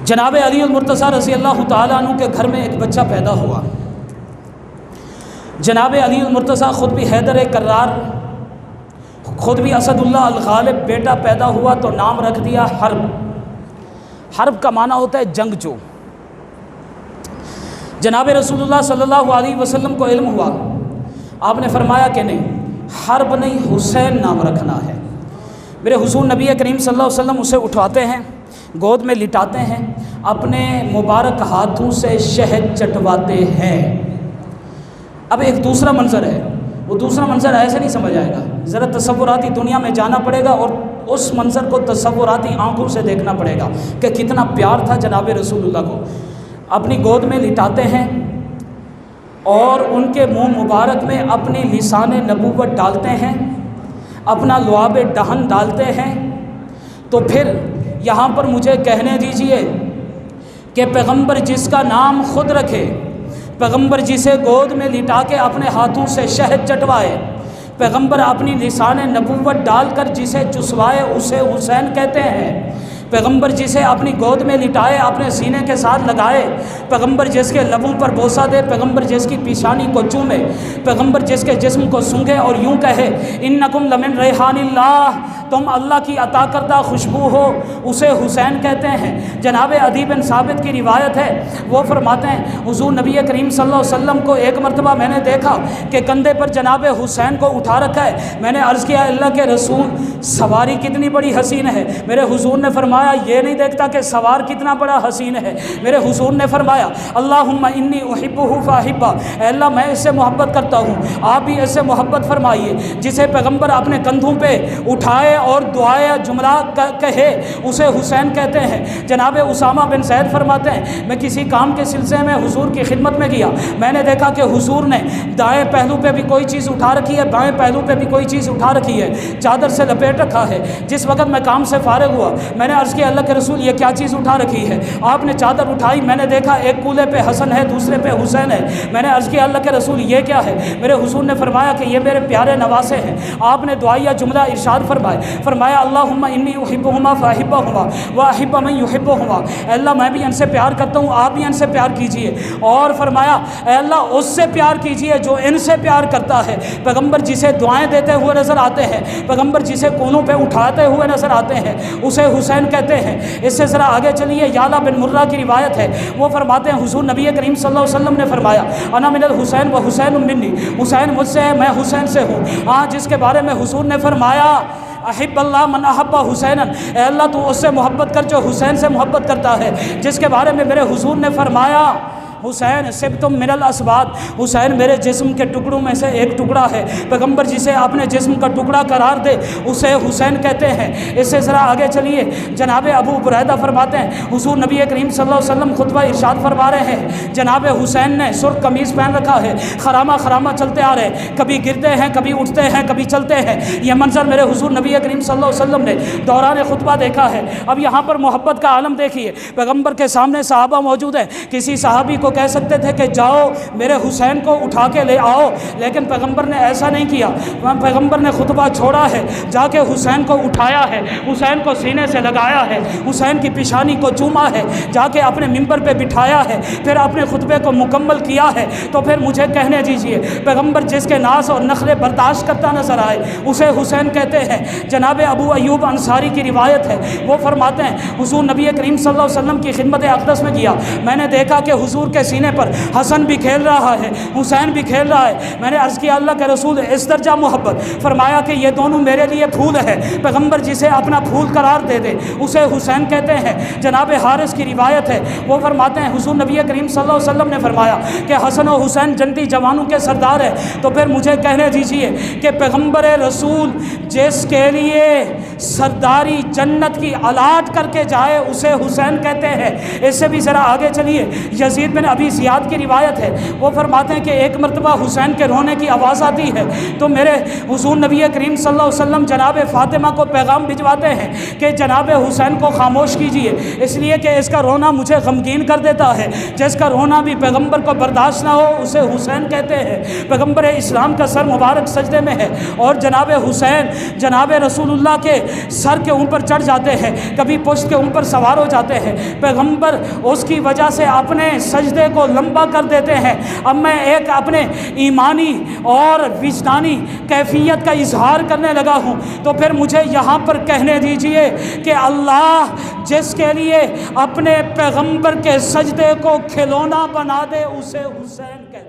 جناب علی المرتضیٰ رضی اللہ تعالیٰ عنہ کے گھر میں ایک بچہ پیدا ہوا۔ جناب علی المرتضیٰ خود بھی حیدر کرار، خود بھی اسد اللہ الغالب بیٹا پیدا ہوا تو نام رکھ دیا حرب۔ حرب کا معنی ہوتا ہے جنگجو۔ جناب رسول اللہ صلی اللہ علیہ وسلم کو علم ہوا، آپ نے فرمایا کہ نہیں، حرب نہیں حسین نام رکھنا ہے۔ میرے حضور نبی کریم صلی اللہ علیہ وسلم اسے اٹھواتے ہیں، گود میں لٹاتے ہیں، اپنے مبارک ہاتھوں سے شہد چٹواتے ہیں۔ اب ایک دوسرا منظر ہے، وہ دوسرا منظر ایسے نہیں سمجھ آئے گا، ذرا تصوراتی دنیا میں جانا پڑے گا اور اس منظر کو تصوراتی آنکھوں سے دیکھنا پڑے گا کہ کتنا پیار تھا جناب رسول اللہ کو۔ اپنی گود میں لٹاتے ہیں اور ان کے منہ مبارک میں اپنی لسان نبوت ڈالتے ہیں، اپنا لعاب دہن ڈالتے ہیں۔ تو پھر یہاں پر مجھے کہنے دیجئے کہ پیغمبر جس کا نام خود رکھے، پیغمبر جسے گود میں لٹا کے اپنے ہاتھوں سے شہد چٹوائے، پیغمبر اپنی لسان نبوت ڈال کر جسے چسوائے اسے حسین کہتے ہیں۔ پیغمبر جسے اپنی گود میں لٹائے، اپنے سینے کے ساتھ لگائے، پیغمبر جس کے لبوں پر بوسہ دے، پیغمبر جس کی پیشانی کو چومے، پیغمبر جس کے جسم کو سونگھے اور یوں کہے انکم لمن ریحان اللہ، تم اللہ کی عطا کردہ خوشبو ہو، اسے حسین کہتے ہیں۔ جناب عدی بن ثابت کی روایت ہے، وہ فرماتے ہیں حضور نبی کریم صلی اللہ علیہ وسلم کو ایک مرتبہ میں نے دیکھا کہ کندھے پر جناب حسین کو اٹھا رکھا ہے۔ میں نے عرض کیا اللہ کے رسول سواری کتنی بڑی حسین ہے۔ میرے حضور نے فرمایا یہ نہیں دیکھتا کہ سوار کتنا بڑا حسین ہے۔ میرے حضور نے فرمایا اللہم انی احبہ فاحبہ، اے اللہ میں اس سے محبت کرتا ہوں، آپ بھی اس سے محبت فرمائیے۔ جسے پیغمبر اپنے کندھوں پہ اٹھائے اور دعائے جملہ کہے اسے حسین کہتے ہیں۔ جناب اسامہ بن زید فرماتے ہیں میں کسی کام کے سلسلے میں حضور کی خدمت میں گیا، میں نے دیکھا کہ حضور نے دائیں پہلو پہ بھی کوئی چیز اٹھا رکھی ہے، بائیں پہلو پہ بھی کوئی چیز اٹھا رکھی ہے، چادر سے لپیٹ رکھا ہے۔ جس وقت میں کام سے فارغ ہوا میں نے عرض کیا اللہ کے رسول یہ کیا چیز اٹھا رکھی ہے؟ آپ نے چادر اٹھائی، میں نے دیکھا ایک کولے پہ حسن ہے دوسرے پہ حسین ہے۔ میں نے عرض کیا اللہ کے رسول یہ کیا ہے؟ میرے حضور نے فرمایا کہ یہ میرے پیارے نواسے ہیں۔ آپ نے دعائیہ جملہ ارشاد فرمایا اللہم انی احبہما فاحبہما واحب من یحبہما، اے اللہ میں بھی ان سے پیار کرتا ہوں، آپ بھی ان سے پیار کیجئے۔ اور فرمایا اے اللہ اس سے پیار کیجئے جو ان سے پیار کرتا ہے۔ پیغمبر جسے دعائیں دیتے ہوئے نظر آتے ہیں، پیغمبر جسے کونوں پہ اٹھاتے ہوئے نظر آتے ہیں اسے حسین کہتے ہیں۔ اس سے ذرا آگے چلیے، یعلا بن مرہ کی روایت ہے، وہ فرماتے ہیں حضور نبی کریم صلی اللہ علیہ وسلم نے فرمایا انا من الحسین و حسین منی، حسین مجھ سے ہے میں حسین سے ہوں۔ ہاں جس کے بارے میں حضور نے فرمایا احب اللہ من احب حسینا، اے اللہ تو اس سے محبت کر جو حسین سے محبت کرتا ہے۔ جس کے بارے میں میرے حضور نے فرمایا حسین سبتم من الاسباد، حسین میرے جسم کے ٹکڑوں میں سے ایک ٹکڑا ہے۔ پیغمبر جسے اپنے جسم کا ٹکڑا قرار دے اسے حسین کہتے ہیں۔ اس سے ذرا آگے چلیے، جناب ابو بریدہ فرماتے ہیں حضور نبی کریم صلی اللہ علیہ وسلم خطبہ ارشاد فرما رہے ہیں، جناب حسین نے سرخ قمیص پہن رکھا ہے، خرامہ خرامہ چلتے آ رہے ہیں، کبھی گرتے ہیں کبھی اٹھتے ہیں کبھی چلتے ہیں۔ یہ منظر میرے حضور نبی کریم صلی اللہ علیہ وسلم نے دوران خطبہ دیکھا ہے۔ اب یہاں پر محبت کا عالم دیکھیے، پیغمبر کے سامنے صحابہ موجود ہیں، کسی صحابی کو کہہ سکتے تھے کہ جاؤ میرے حسین کو اٹھا کے لے آؤ، لیکن پیغمبر نے ایسا نہیں کیا۔ پیغمبر نے خطبہ چھوڑا ہے، جا کے حسین کو اٹھایا ہے، حسین کو سینے سے لگایا ہے، حسین کی پیشانی کو چوما ہے، جا کے اپنے ممبر پہ بٹھایا ہے، پھر اپنے خطبے کو مکمل کیا ہے۔ تو پھر مجھے کہنے دیجئے پیغمبر جس کے ناز اور نخرے برداشت کرتا نظر آئے اسے حسین کہتے ہیں۔ جناب ابو ایوب انصاری کی روایت ہے، وہ فرماتے ہیں حضور نبی کریم صلی اللہ علیہ وسلم کی خدمت اقدس میں گیا، میں نے دیکھا کہ حضور کے سینے پر حسن بھی کھیل رہا ہے، حسین بھی کھیل رہا ہے۔ میں نے عرض کیا اللہ کے رسول اس درجہ محبت؟ فرمایا کہ یہ دونوں میرے لیے پھول ہے، پیغمبر جسے اپنا پھول قرار دے دے اسے حسین کہتے ہیں۔ جناب حارث کی روایت ہے، وہ فرماتے ہیں حضور نبی کریم صلی اللہ علیہ وسلم نے فرمایا کہ حسن و حسین جنتی جوانوں کے سردار ہے۔ تو پھر مجھے کہنے دیجئے کہ پیغمبر رسول جس کے لیے سرداری جنت کی الاٹ کر کے جائے اسے حسین کہتے ہیں۔ اس سے بھی ذرا آگے چلیے، یزید بن ابی زیاد کی روایت ہے، وہ فرماتے ہیں کہ ایک مرتبہ حسین کے رونے کی آواز آتی ہے تو میرے حضور نبی کریم صلی اللہ علیہ وسلم جناب فاطمہ کو پیغام بھجواتے ہیں کہ جناب حسین کو خاموش کیجئے، اس لیے کہ اس کا رونا مجھے غمگین کر دیتا ہے، جس کا رونا بھی پیغمبر کو برداشت نہ ہو اسے حسین کہتے ہیں۔ پیغمبر اسلام کا سر مبارک سجدے میں ہے اور جناب حسین جناب رسول اللہ کے سر کے اوپر چڑھ جاتے ہیں، کبھی پشت کے اوپر سوار ہو جاتے ہیں، پیغمبر اس کی وجہ سے اپنے سجدے کو لمبا کر دیتے ہیں۔ اب میں ایک اپنے ایمانی اور وجدانی کیفیت کا اظہار کرنے لگا ہوں، تو پھر مجھے یہاں پر کہنے دیجئے کہ اللہ جس کے لیے اپنے پیغمبر کے سجدے کو کھلونا بنا دے اسے حسین کہتے ہیں۔